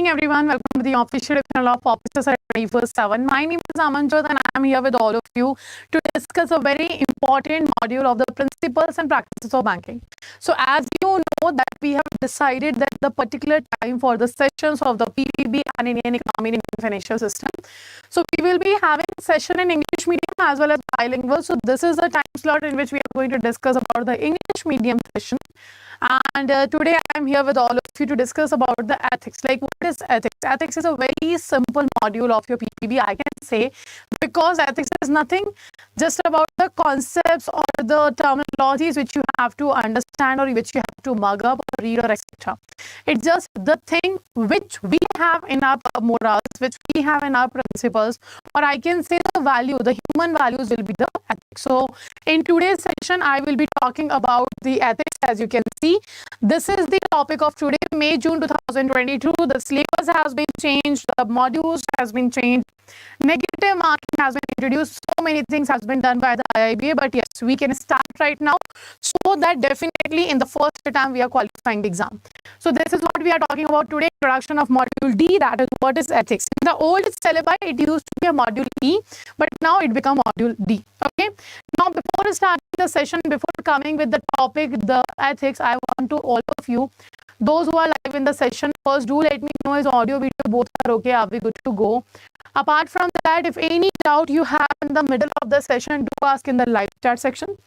everyone. Welcome to the official channel of Officers at 24/7. My name is Amanjot and I am here with all of you to discuss a very important module of the principles and practices of banking. So as you know that we have decided that the particular time for the sessions of the PPB and Indian economy and Indian financial system. So we will be having a session in English medium as well as bilingual. So this is the time slot in which we are going to discuss about the English medium session. And today I am here with all of you to discuss about the ethics. Like, what is ethics? Ethics is a very simple module of your PPB, I can say, because ethics is nothing just about the concepts or the terminologies which you have to understand or which you have to mug up or read or etc. It's just the thing which we have in our morals, which we have in our principles, or I can say the value, the human values will be the ethics. So in today's session, I will be talking about the ethics. As you can see, this is the topic of today, May, June 2022. The syllabus has been changed, the modules has been changed, negative marking has been introduced, so many things has been done by the JAIIB, but yes, we can start right now so that definitely in the first attempt we are qualifying the exam. So this is what we are talking about today, introduction of module D, that is what is ethics. In the old syllabi, it used to be a module E, but now it become module D. Okay. Now before starting the session, before coming with the topic, the ethics, I want to all of you, those who are live in the session, first do let me know is audio, video both are okay, are we good to go? Apart from that, if any doubt you have in the middle of the session, do ask in the live chat section.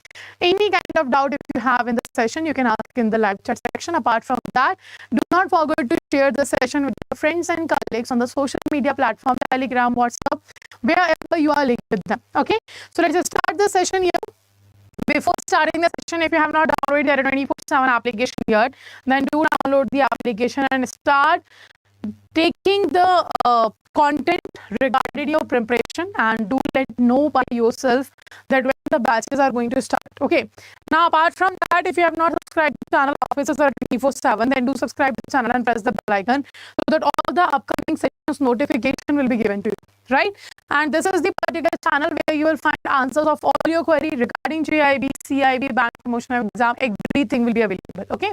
Any kind of doubt if you have in the session, you can ask in the live chat section. Apart from that, do not forget to share the session with your friends and colleagues on the social media platform, Telegram, WhatsApp, wherever you are linked with them. Okay, so let's just start the session here. Before starting the session, if you have not downloaded the 24/7 application yet, then do download the application and start taking the content regarding your preparation, and do let know by yourself that when the batches are going to start. Okay, now apart from that, if you have not subscribed to the channel Officers are 24/7, then do subscribe to the channel and press the bell icon so that all the upcoming sessions notification will be given to you, right? And this is the particular channel where you will find answers of all your queries regarding JAIIB, CAIIB, bank promotional exam, everything will be available. Okay.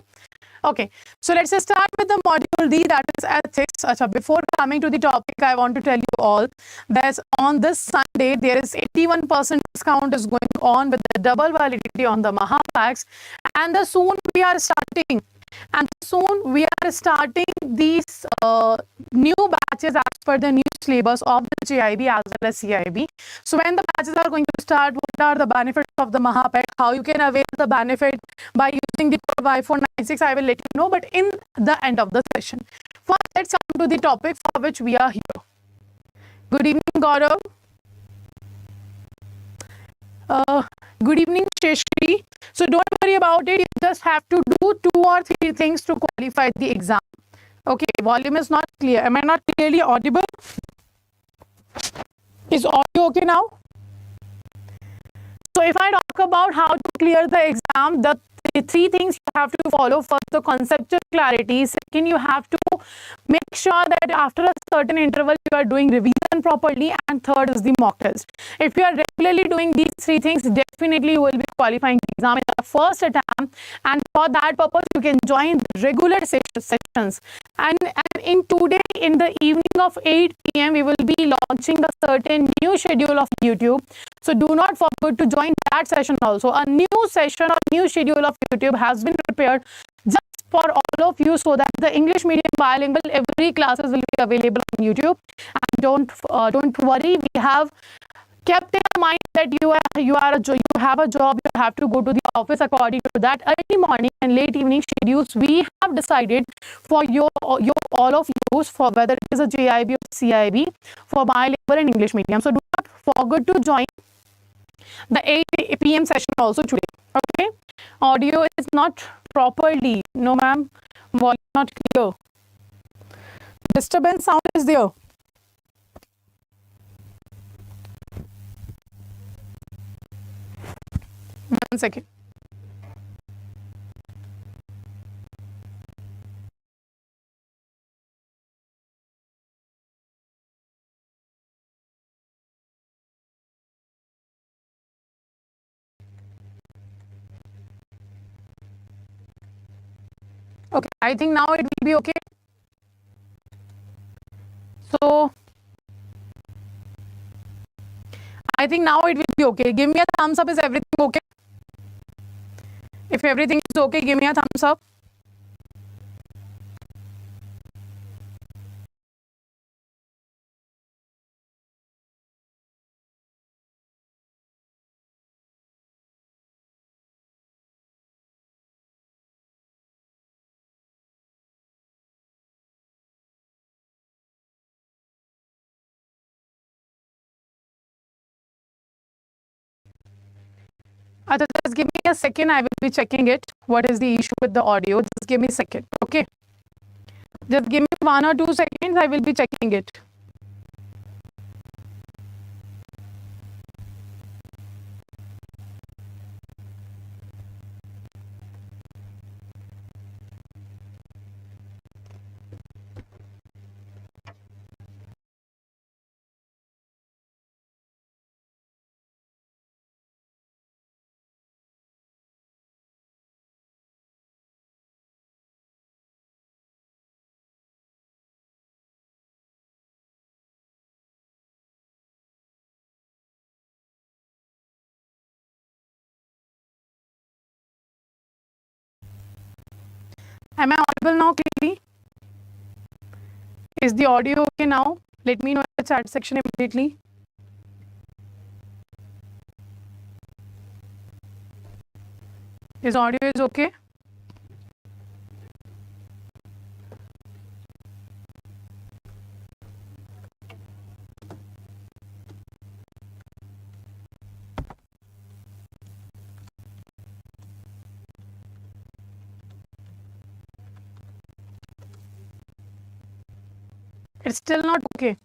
Okay, so let's just start with the module D, that is ethics. Before coming to the topic, I want to tell you all that on this Sunday, there is 81% discount is going on with the double validity on the Maha packs, and soon we are starting. These new batches as per the new syllabus of the JAIIB as well as CAIIB. So when the batches are going to start, what are the benefits of the Maha pack, how you can avail the benefit by using the code Y496, I will let you know, but in the end of the session. First, let's come to the topic for which we are here. Good evening, Gaurav. Good evening, Sheshri. So don't worry about it. You just have to do 2 or 3 things to qualify the exam. Okay, volume is not clear. Am I not clearly audible? Is audio okay now? So if I talk about how to clear the exam, the 3 things you have to follow. First, the conceptual clarity. Second, you have to make sure that after a certain interval you are doing revision properly, and third is the mock test. If you are regularly doing these 3 things, definitely you will be qualifying the exam in the first attempt, and for that purpose you can join regular sessions. And in today, in the evening of 8 p.m, we will be launching a certain new schedule of YouTube. So do not forget to join that session also. A new session or new schedule of YouTube has been prepared just for all of you, so that the English medium bilingual every classes will be available on YouTube. And don't worry, we have kept in mind that you have a job, you have to go to the office. According to that early morning and late evening schedules, we have decided for all of you, for whether it is a JAIIB or CAIIB, for bilingual and English medium. So do not forget to join the 8 p.m. session also today. Okay, audio is not properly, no ma'am, volume not clear, disturbance sound is there. One second. Okay, I think now it will be okay. So I think now it will be okay. Give me a thumbs up. Is everything okay? If everything is okay, give me a thumbs up. Adda, just give me a second. I will be checking it. What is the issue with the audio? Just give me a second. Okay. Just give me 1 or 2 seconds. I will be checking it. Am I audible now clearly? Is the audio okay now? Let me know in the chat section immediately. Is audio is okay? It's still not okay.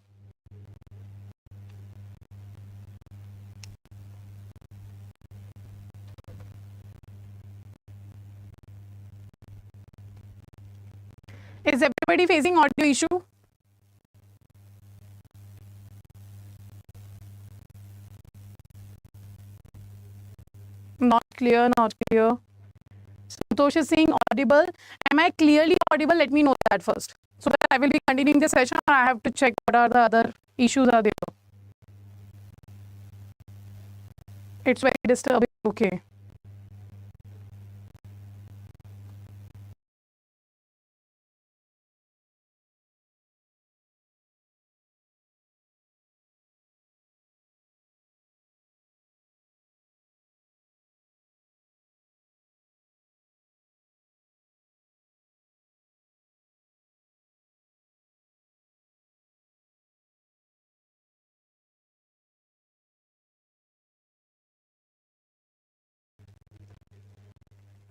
Is everybody facing audio issue? Not clear, not clear. Santosh is saying audible. Am I clearly audible? Let me know that first. So that I will be continuing the session or I have to check what are the other issues are there. It's very disturbing. Okay.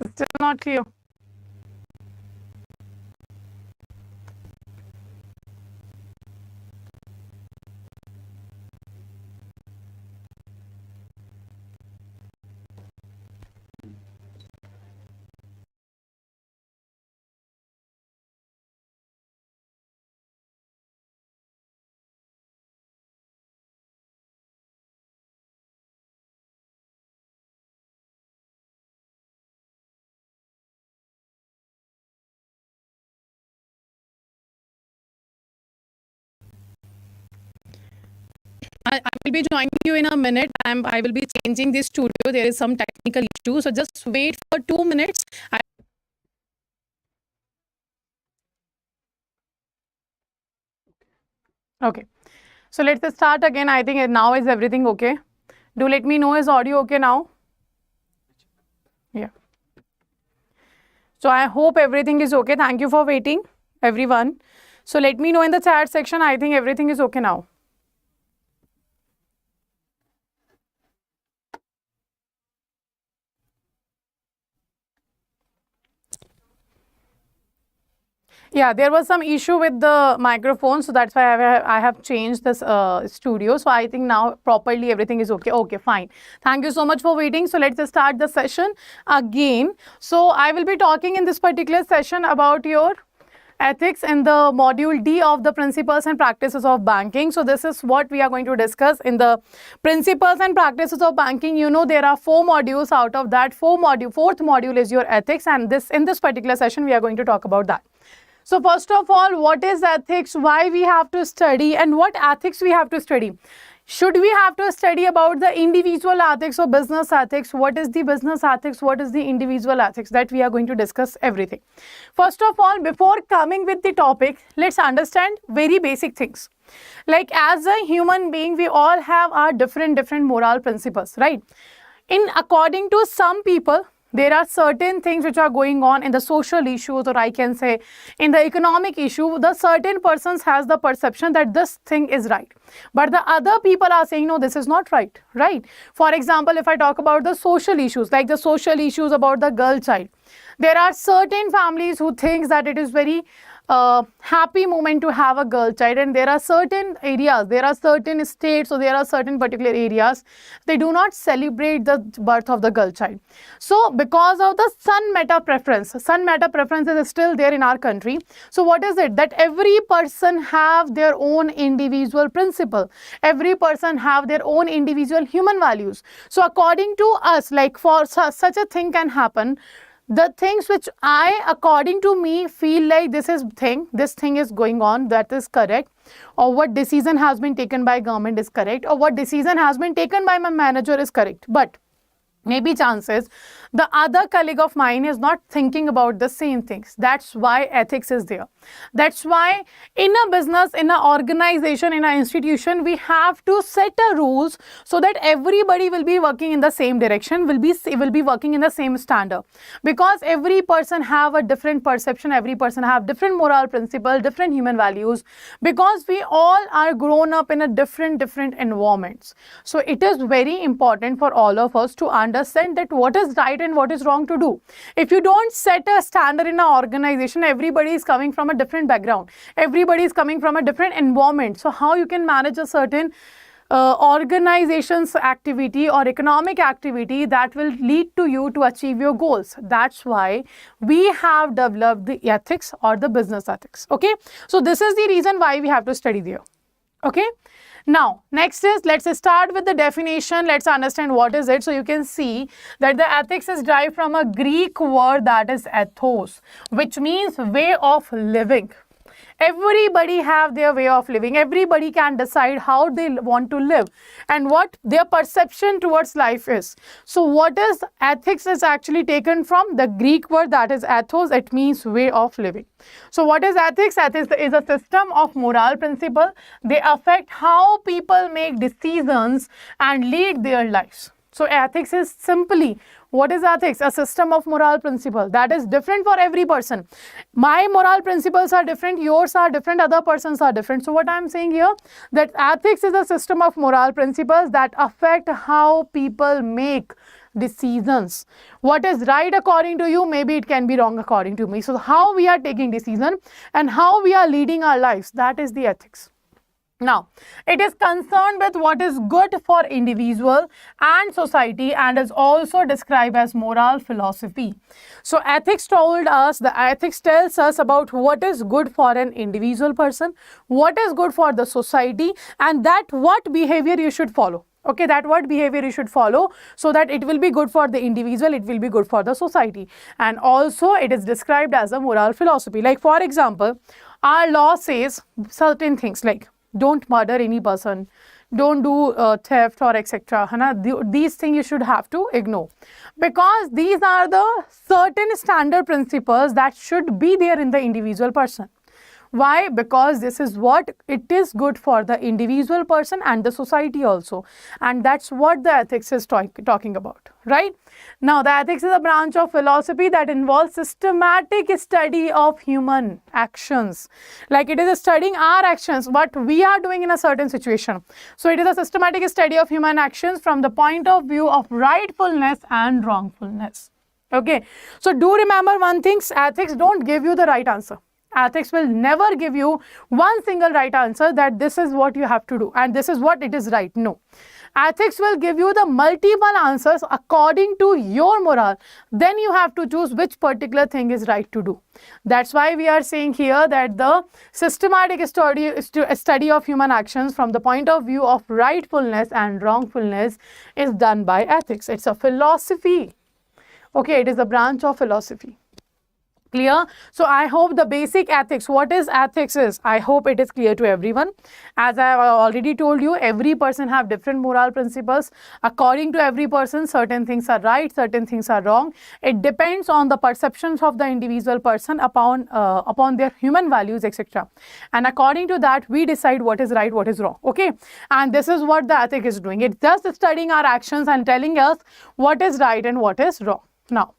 It's still not clear. I will be joining you in a minute. I will be changing this studio. There is some technical issue. So just wait for 2 minutes. Okay. So let's start again. I think now is everything okay. Do let me know, is audio okay now? Yeah. So I hope everything is okay. Thank you for waiting, everyone. So let me know in the chat section. I think everything is okay now. Yeah, there was some issue with the microphone, so that's why I have changed this studio. So I think now properly everything is okay. Okay, fine. Thank you so much for waiting. So let's start the session again. So I will be talking in this particular session about your ethics in the module D of the principles and practices of banking. So this is what we are going to discuss in the principles and practices of banking. You know, there are 4 modules. Out of that 4 module, 4th module is your ethics, and in this particular session we are going to talk about that. So first of all, what is ethics, why we have to study, and what ethics we have to study? Should we have to study about the individual ethics or business ethics? What is the business ethics? What is the individual ethics? That we are going to discuss everything. First of all, before coming with the topic, let's understand very basic things. Like as a human being, we all have our different moral principles, right? According to some people, there are certain things which are going on in the social issues, or I can say in the economic issue, the certain persons has the perception that this thing is right. But the other people are saying, no, this is not right, right? For example, if I talk about the social issues, like the social issues about the girl child, there are certain families who think that it is very happy moment to have a girl child, and there are certain areas, there are certain states, or there are certain particular areas they do not celebrate the birth of the girl child. So because of the son meta preference is still there in our country. So what is it? That every person have their own individual principle, every person have their own individual human values. So according to us, like for such a thing can happen, the things which according to me, feel like this thing is going on, that is correct, or what decision has been taken by government is correct, or what decision has been taken by my manager is correct. But maybe chances the other colleague of mine is not thinking about the same things. That's why ethics is there. That's why in a business, in an organization, in an institution, we have to set a rules so that everybody will be working in the same direction, will be working in the same standard. Because every person have a different perception, every person have different moral principle, different human values, because we all are grown up in a different environments. So it is very important for all of us to understand that what is right and what is wrong to do. If you don't set a standard in an organization, everybody is coming from a different background, everybody is coming from a different environment. So how you can manage a certain organization's activity or economic activity that will lead to you to achieve your goals? That's why we have developed the ethics or the business ethics. Okay, so this is the reason why we have to study there. Okay, now next is, let's start with the definition. Let's understand what is it. So you can see that the ethics is derived from a Greek word that is ethos, which means way of living. Everybody have their way of living. Everybody can decide how they want to live and what their perception towards life is. So what is ethics is actually taken from the Greek word that is ethos. It means way of living. So what is ethics? Ethics is a system of moral principle. They affect how people make decisions and lead their lives. So ethics is simply, what is ethics? A system of moral principle that is different for every person. My moral principles are different, yours are different, other persons are different. So what I am saying here, that ethics is a system of moral principles that affect how people make decisions. What is right according to you, maybe it can be wrong according to me. So how we are taking decision and how we are leading our lives, that is the ethics. Now, it is concerned with what is good for individual and society and is also described as moral philosophy. So, ethics tells us about what is good for an individual person, what is good for the society, and that what behavior you should follow. Okay, that what behavior you should follow so that it will be good for the individual, it will be good for the society. And also, it is described as a moral philosophy. Like, for example, our law says certain things like, don't murder any person, don't do theft or etc. These things you should have to ignore, because these are the certain standard principles that should be there in the individual person. Why? Because this is what it is good for the individual person and the society also. And that's what the ethics is talking about, right? Now, the ethics is a branch of philosophy that involves systematic study of human actions. Like it is studying our actions, what we are doing in a certain situation. So, it is a systematic study of human actions from the point of view of rightfulness and wrongfulness. Okay. So, do remember one thing, ethics don't give you the right answer. Ethics will never give you one single right answer that this is what you have to do and this is what it is right. No. Ethics will give you the multiple answers according to your moral. Then you have to choose which particular thing is right to do. That's why we are saying here that the systematic study of human actions from the point of view of rightfulness and wrongfulness is done by ethics. It's a philosophy. Okay, it is a branch of philosophy. Clear? So I hope the basic ethics, what is ethics is, I hope it is clear to everyone. As I have already told you, every person have different moral principles. According to every person, certain things are right, certain things are wrong. It depends on the perceptions of the individual person upon their human values, etc. And according to that, we decide what is right, what is wrong. Okay? And this is what the ethic is doing. It's just studying our actions and telling us what is right and what is wrong. Now,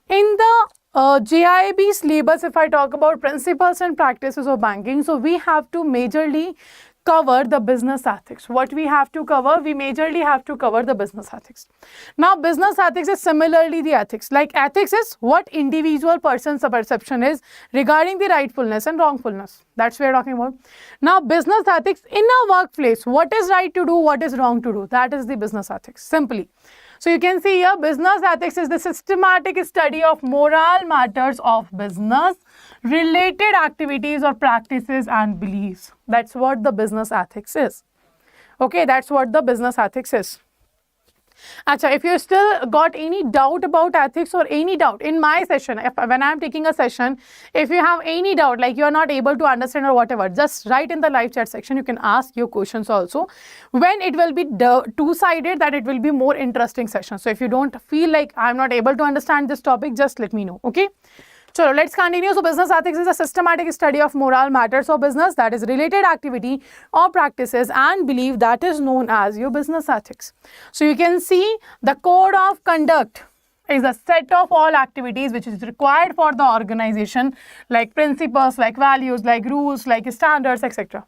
in the JAIIB syllabus, if I talk about principles and practices of banking, so we have to majorly cover the business ethics. What we have to cover? We majorly have to cover the business ethics. Now, business ethics is similarly the ethics. Like ethics is what individual person's perception is regarding the rightfulness and wrongfulness. That's what we're talking about. Now, business ethics in a workplace, what is right to do, what is wrong to do? That is the business ethics, simply. So you can see here, business ethics is the systematic study of moral matters of business, related activities or practices and beliefs. That's what the business ethics is. Okay, that's what the business ethics is. Acha, if you still got any doubt about ethics or any doubt in my session, when I am taking a session, if you have any doubt, like you are not able to understand or whatever, just write in the live chat section. You can ask your questions also. When it will be two-sided, that it will be more interesting session. So if you don't feel like I am not able to understand this topic, just let me know. Okay. So let's continue. So business ethics is a systematic study of moral matters of business, that is related activity or practices and belief, that is known as your business ethics. So you can see the code of conduct is a set of all activities which is required for the organization, like principles, like values, like rules, like standards, etc.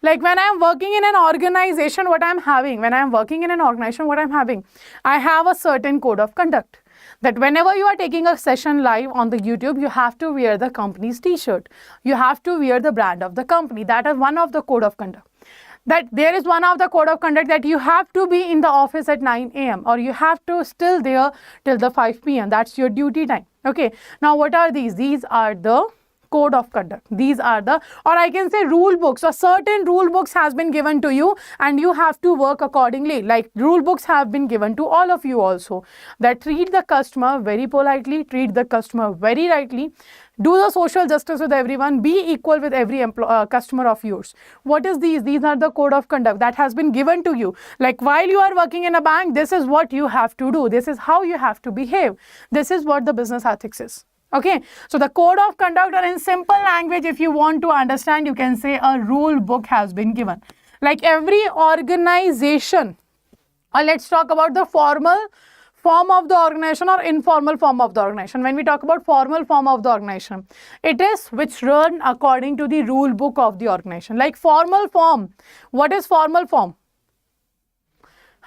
Like when I am working in an organization, what I am having? When I am working in an organization, what I am having? I have a certain code of conduct. That whenever you are taking a session live on the YouTube, you have to wear the company's t-shirt. You have to wear the brand of the company. That is one of the code of conduct. That there is one of the code of conduct that you have to be in the office at 9 a.m. or you have to still there till the 5 p.m. That's your duty time. Okay. Now, what are these? These are the code of conduct. These are the, or I can say rule books, or certain rule books has been given to you and you have to work accordingly. Like rule books have been given to all of you also, that treat the customer very politely, treat the customer very rightly, do the social justice with everyone, be equal with every customer of yours. What is these? These are the code of conduct that has been given to you. Like while you are working in a bank, this is what you have to do. This is how you have to behave. This is what the business ethics is. Okay, so the code of conduct, or in simple language, if you want to understand, you can say a rule book has been given. Like every organization, or let's talk about the formal form of the organization or informal form of the organization. When we talk about formal form of the organization, it is which run according to the rule book of the organization. Like formal form, what is formal form?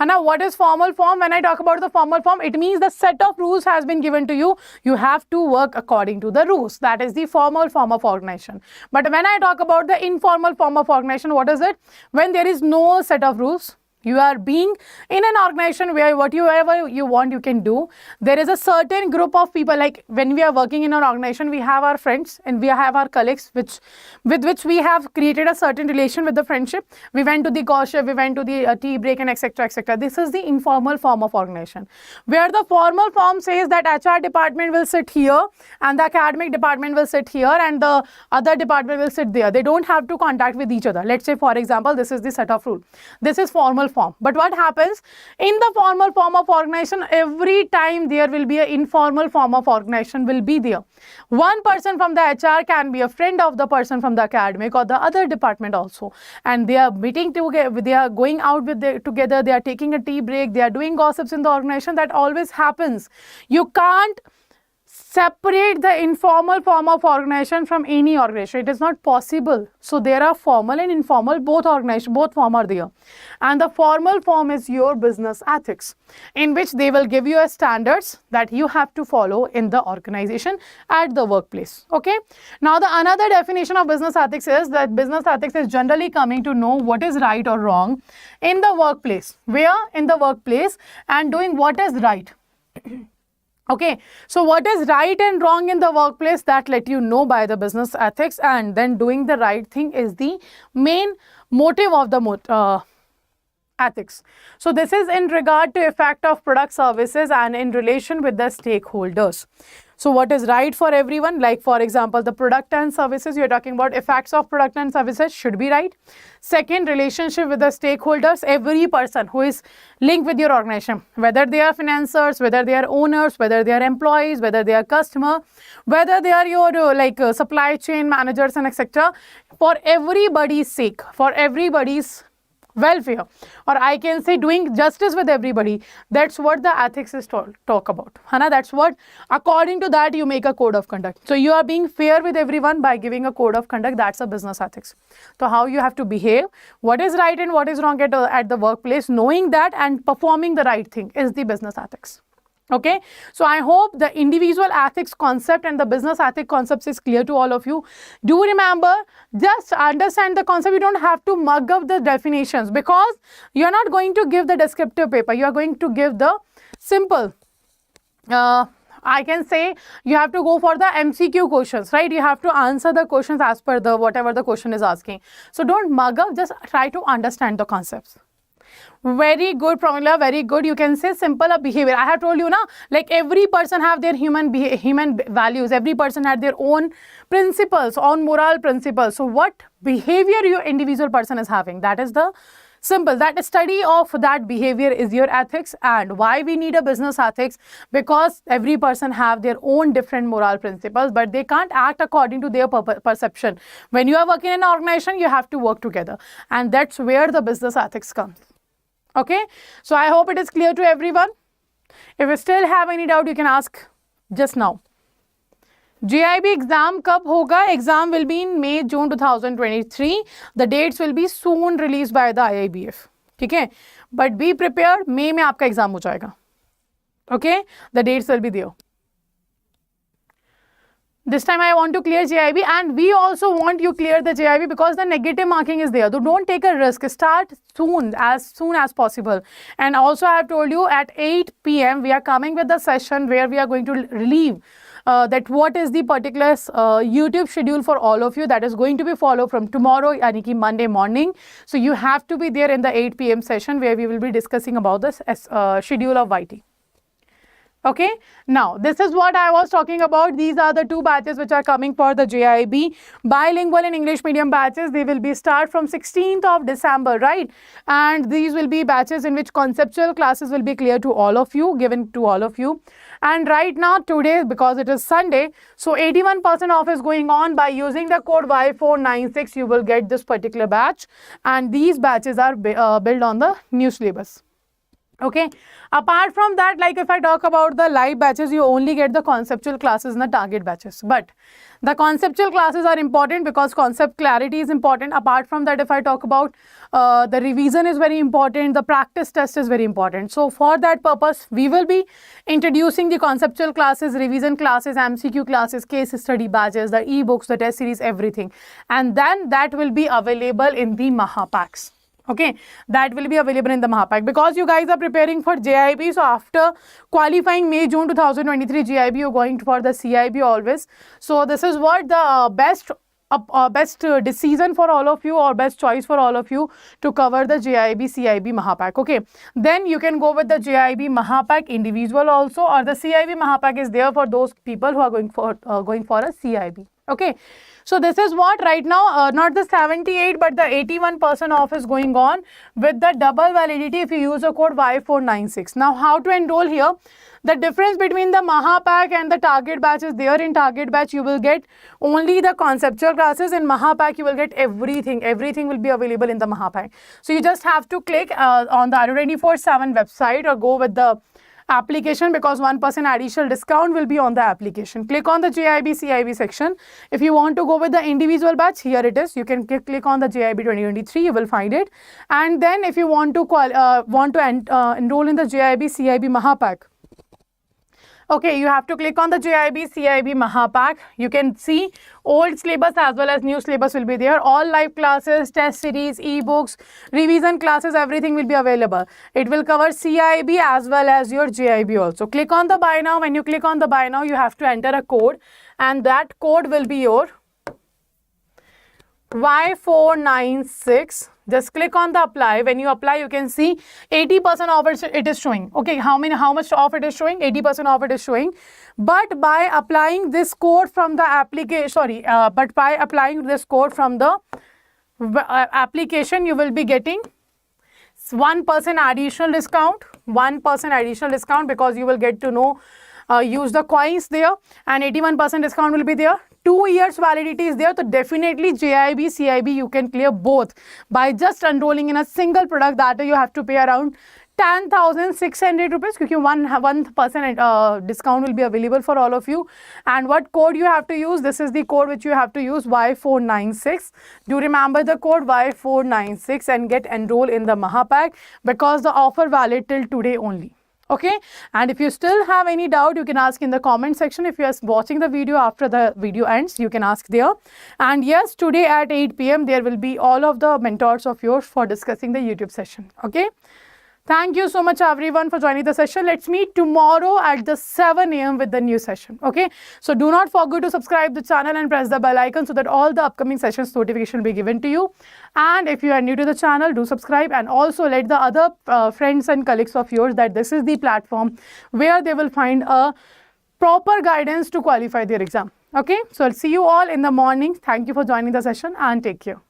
Now, what is formal form? When I talk about the formal form, it means the set of rules has been given to you. You have to work according to the rules. That is the formal form of organization. But when I talk about the informal form of organization, what is it? When there is no set of rules. You are being in an organization where whatever you want, you can do. There is a certain group of people, like when we are working in an organization, we have our friends and we have our colleagues, with which we have created a certain relation with the friendship. We went to the gossip, we went to the tea break and etc. etc. This is the informal form of organization. Where the formal form says that HR department will sit here and the academic department will sit here and the other department will sit there. They don't have to contact with each other. Let's say, for example, this is the set of rule. This is formal form. But what happens in the formal form of organization, every time there will be an informal form of organization will be there. One person from the HR can be a friend of the person from the academic or the other department also, and they are meeting together, they are going out with together, they are taking a tea break, they are doing gossips in the organization. That always happens. You can't separate the informal form of organization from any organization. It is not possible. So there are formal and informal, both organization, both form are there. And the formal form is your business ethics, in which they will give you a standards that you have to follow in the organization at the workplace. Okay. Now the another definition of business ethics is that business ethics is generally coming to know what is right or wrong in the workplace. Where? In the workplace, and doing what is right. Okay, so what is right and wrong in the workplace, that let you know by the business ethics, and then doing the right thing is the main motive of the ethics. So this is in regard to effect of product services and in relation with the stakeholders. So what is right for everyone? Like for example, the product and services, you're talking about effects of product and services should be right. Second, relationship with the stakeholders, every person who is linked with your organization, whether they are financiers, whether they are owners, whether they are employees, whether they are customer, whether they are your supply chain managers and etc. For everybody's sake, for everybody's welfare, or I can say doing justice with everybody, that's what the ethics is talk about. Hana, that's what, according to that you make a code of conduct. So you are being fair with everyone by giving a code of conduct. That's a business ethics. So how you have to behave, what is right and what is wrong at the workplace, knowing that and performing the right thing is the business ethics. Okay, so I hope the individual ethics concept and the business ethics concepts is clear to all of you. Do remember, just understand the concept. You don't have to mug up the definitions, because you're not going to give the descriptive paper. You are going to give the simple. I can say you have to go for the MCQ questions, right? You have to answer the questions as per the whatever the question is asking. So don't mug up, just try to understand the concepts. Very good, Pramila, very good. You can say simple behavior. I have told you now, like every person have their human values. Every person had their own principles, own moral principles. So what behavior your individual person is having, that is the simple. That study of that behavior is your ethics. And why we need a business ethics? Because every person have their own different moral principles, but they can't act according to their perception. When you are working in an organization, you have to work together. And that's where the business ethics comes. Okay, so I hope it is clear to everyone. If you still have any doubt, you can ask just now. JAIIB exam kab hoga? Exam will be in May, June 2023. The dates will be soon released by the IIBF. Okay, but be prepared. May mein aapka exam ho jayega. Okay, the dates will be there. This time I want to clear JAIIB, and we also want you clear the JAIIB because the negative marking is there. So don't take a risk. Start soon as possible. And also I have told you at 8 p.m. we are coming with the session where we are going to relieve that what is the particular YouTube schedule for all of you that is going to be followed from tomorrow, yani ki Monday morning. So you have to be there in the 8 p.m. session where we will be discussing about this schedule of YT. Okay, now this is what I was talking about. These are the two batches which are coming for the JAIIB bilingual and English medium batches. They will be start from 16th of December, right? And these will be batches in which conceptual classes will be clear to all of you, given to all of you. And right now today, because it is Sunday, so 81% off is going on. By using the code Y496, you will get this particular batch, and these batches are built on the new syllabus. Okay, apart from that, like if I talk about the live batches, you only get the conceptual classes in the target batches. But the conceptual classes are important because concept clarity is important. Apart from that, if I talk about the revision is very important, the practice test is very important. So for that purpose, we will be introducing the conceptual classes, revision classes, MCQ classes, case study batches, the ebooks, the test series, everything. And then that will be available in the Mahapacks. Okay, that will be available in the Mahapack because you guys are preparing for JAIIB. So after qualifying May, June 2023 JAIIB, you're going for the CAIIB always. So this is what the best decision for all of you, or best choice for all of you to cover the JAIIB, CAIIB Mahapack. Okay, then you can go with the JAIIB Mahapack individual also, or the CAIIB Mahapack is there for those people who are going for a CAIIB. Okay, so this is what right now, not the 78 but the 81% off is going on with the double validity if you use the code Y496. Now how to enroll here? The difference between the Mahapack and the target batch is there. In target batch you will get only the conceptual classes. In Mahapack you will get everything. Everything will be available in the Mahapack. So you just have to click on the Adda 24/7 website or go with the application, because 1% additional discount will be on the application. Click on the JAIIB CAIIB section. If you want to go with the individual batch, here it is. You can click on the JAIIB 2023. You will find it. And then if you want to enroll in the JAIIB CAIIB Mahapack, okay, you have to click on the JAIIB CAIIB Mahapack. You can see old syllabus as well as new syllabus will be there. All live classes, test series, ebooks, revision classes, everything will be available. It will cover CAIIB as well as your JAIIB also. Click on the buy now. When you click on the buy now, you have to enter a code, and that code will be your Y496. Just click on the apply. When you apply, you can see 80% off it is showing. Okay, how much off it is showing? 80% off it is showing. But by applying this code from the application, but by applying this code from the application, you will be getting 1% additional discount. 1% additional discount, because you will get to know use the coins there, and 81% discount will be there. 2 years validity is there. So definitely JAIIB, CAIIB, you can clear both by just enrolling in a single product. That you have to pay around 10,600 rupees, because 1% discount will be available for all of you. And what code you have to use? This is the code which you have to use, Y496. Do remember the code Y496 and get enrolled in the Mahapack, because the offer valid till today only. Okay, and if you still have any doubt, you can ask in the comment section. If you are watching the video after the video ends, you can ask there. And yes, today at 8 p.m. there will be all of the mentors of yours for discussing the YouTube session. Okay, thank you so much everyone for joining the session. Let's meet tomorrow at the 7 a.m. with the new session. Okay, so do not forget to subscribe the channel and press the bell icon so that all the upcoming sessions notification will be given to you. And if you are new to the channel, do subscribe, and also let the other friends and colleagues of yours that this is the platform where they will find a proper guidance to qualify their exam. Okay, so I'll see you all in the morning. Thank you for joining the session and take care.